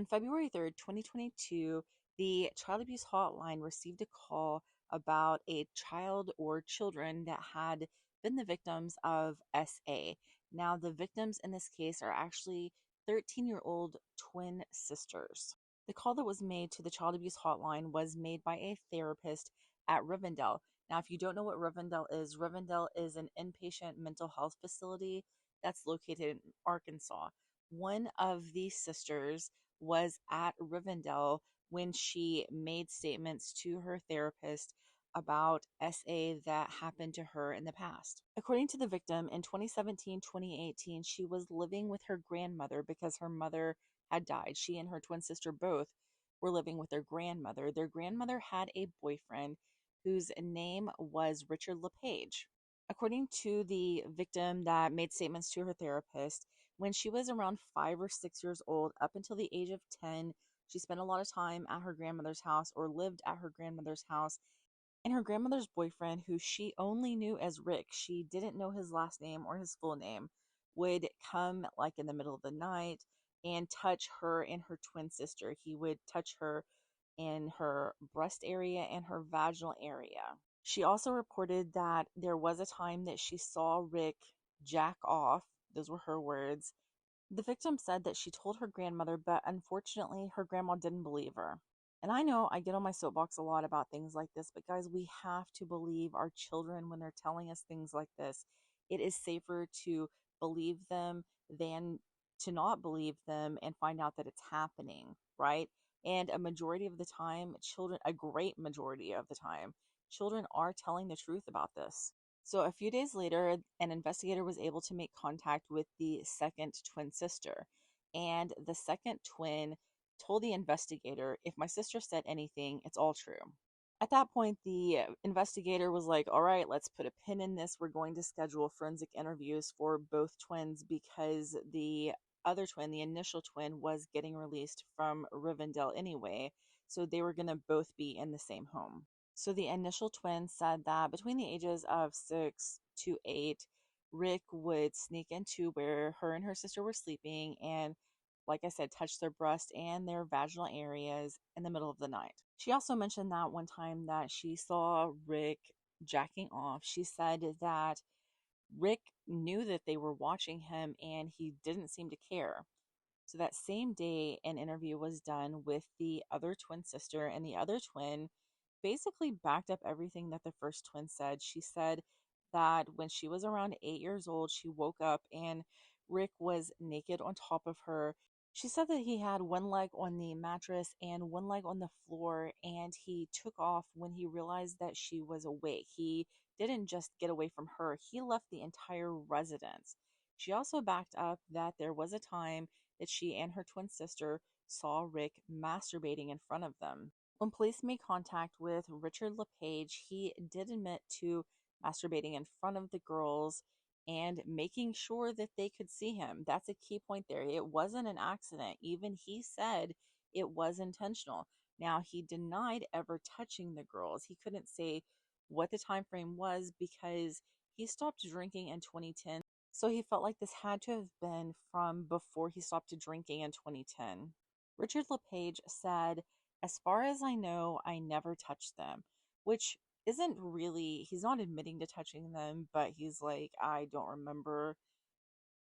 On February 3rd, 2022, the Child Abuse Hotline received a call about a child or children that had been the victims of SA. Now, the victims in this case are actually 13-year-old twin sisters. The call that was made to the Child Abuse Hotline was made by a therapist at Rivendell. Now, if you don't know what Rivendell is an inpatient mental health facility that's located in Arkansas. One of these sisters was at Rivendell when she made statements to her therapist about SA that happened to her in the past. According to the victim, in 2017, 2018, she was living with her grandmother because her mother had died. She and her twin sister both were living with their grandmother. Their grandmother had a boyfriend whose name was Richard LePage. According to the victim that made statements to her therapist, when she was around 5 or 6 years old, up until the age of 10, she spent a lot of time at her grandmother's house or lived at her grandmother's house. And her grandmother's boyfriend, who she only knew as Rick, she didn't know his last name or his full name, would come like in the middle of the night and touch her and her twin sister. He would touch her in her breast area and her vaginal area. She also reported that there was a time that she saw Rick jack off. Those were her words. The victim said that she told her grandmother, but unfortunately, her grandma didn't believe her. And I know I get on my soapbox a lot about things like this, but guys, we have to believe our children when they're telling us things like this. It is safer to believe them than to not believe them and find out that it's happening, right? And a majority of the time, a great majority of the time, children are telling the truth about this. So a few days later, an investigator was able to make contact with the second twin sister. And the second twin told the investigator, if my sister said anything, it's all true. At that point, the investigator was like, all right, let's put a pin in this. We're going to schedule forensic interviews for both twins because the other twin, the initial twin, was getting released from Rivendell anyway. So they were going to both be in the same home. So the initial twin said that between the ages of 6 to 8, Rick would sneak into where her and her sister were sleeping and, like I said, touch their breast and their vaginal areas in the middle of the night. She also mentioned that one time that she saw Rick jacking off. She said that Rick knew that they were watching him and he didn't seem to care. So that same day, an interview was done with the other twin sister, and the other twin basically backed up everything that the first twin said. She said that when she was around 8 years old, she woke up and Rick was naked on top of her. She said that he had one leg on the mattress and one leg on the floor, and he took off when he realized that she was awake. He didn't just get away from her, he left the entire residence. She also backed up that there was a time that she and her twin sister saw Rick masturbating in front of them. When police made contact with Richard LePage, he did admit to masturbating in front of the girls and making sure that they could see him. That's a key point there. It wasn't an accident. Even he said it was intentional. Now, he denied ever touching the girls. He couldn't say what the time frame was because he stopped drinking in 2010. So he felt like this had to have been from before he stopped drinking in 2010. Richard LePage said, as far as I know, I never touched them, which isn't really, he's not admitting to touching them, but he's like, I don't remember.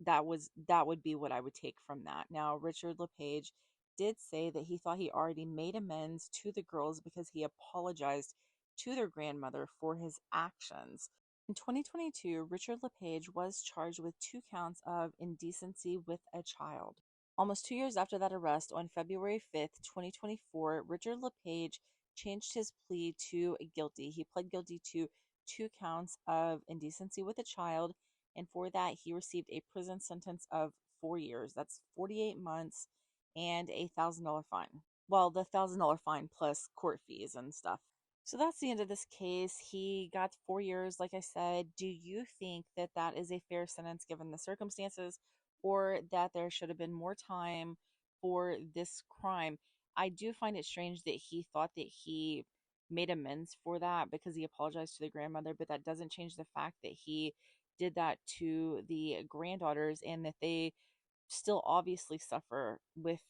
That would be what I would take from that. Now, Richard LePage did say that he thought he already made amends to the girls because he apologized to their grandmother for his actions. In 2022, Richard LePage was charged with 2 counts of indecency with a child. Almost 2 years after that arrest, on February 5th, 2024, Richard LePage changed his plea to guilty. He pled guilty to 2 counts of indecency with a child, and for that, he received a prison sentence of 4 years. That's 48 months and a $1,000 fine. Well, the $1,000 fine plus court fees and stuff. So that's the end of this case. He got 4 years, like I said. Do you think that that is a fair sentence given the circumstances, or that there should have been more time for this crime? I do find it strange that he thought that he made amends for that because he apologized to the grandmother, but that doesn't change the fact that he did that to the granddaughters and that they still obviously suffer with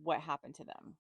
what happened to them.